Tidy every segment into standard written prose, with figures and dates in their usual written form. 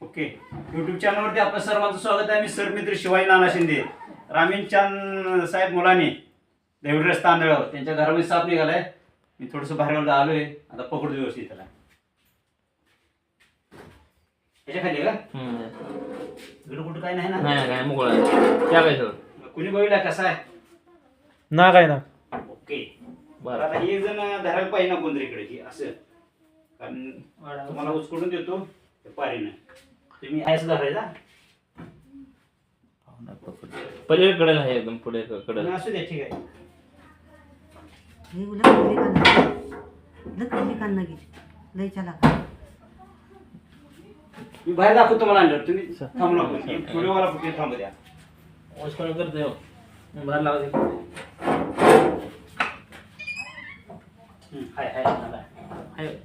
Okay. YouTube चॅनलवरती आपलं सर्वांचं स्वागत आहे. मी सरमित्र शिवाजी नाना शिंदे. रामीन चांद साहेब मुलांनी देवडरस तांदळावर त्यांच्या घरामध्ये साप निघालाय. मी थोडंसं बाहेर आलोय. आता पकडतो व्यवस्थित त्याला. त्याच्या खाली का इकडं कुठं काय नाही ना? नाही काय मोकळा त्या काय सगळं कुणी बघितला कसा आहे ना काय ना. ओके. बरं आता एक जण धरायला पाहिजे ना कोणतरी इकडे की असं, कारण तुम्हाला उचकडून देतो पारीनं. तुम्ही आयस धरायचा पलीकडे कडेला आहे एकदम पुढे कडे. असू द्या. ठीक आहे. मी बाहेर दाखवतो मला आणलं. तुम्ही थांबू नको. व्हिडिओवाला फुटे थांबू द्या. ओस्कळ करते हो बाहेर लावते. हाय हाय हाय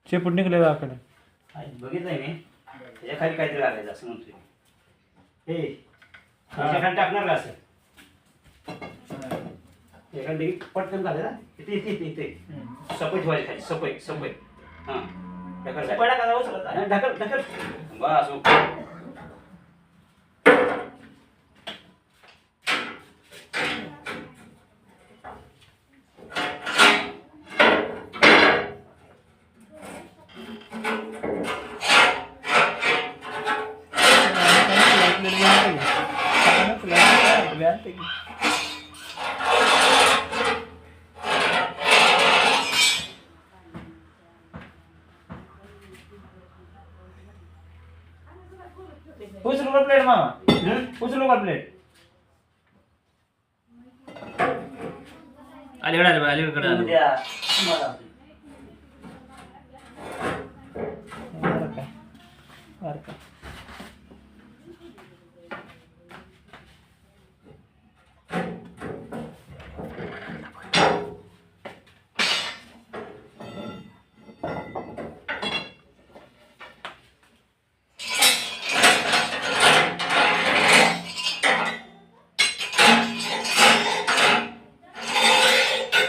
चेपूट निघले आकडे. बघितलंय मी. त्याच्या खाली काहीतरी घालायचं असं म्हणतोय. हे त्याच्या खाली टाकणार का असं? एखादी पटकन घालायचा. इथे इथे इथे इथे सपय ठेवायची खाली. सपय सपय. हां ढकल पडा का जाऊ शकत. ढकल ढकल. बस ओके. उचलू का प्लेट मामा? उचलू का प्लेट? अलीकडे आले अलीकडे आले. उद्या तुम्हाला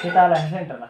इथं आला सेंटरला.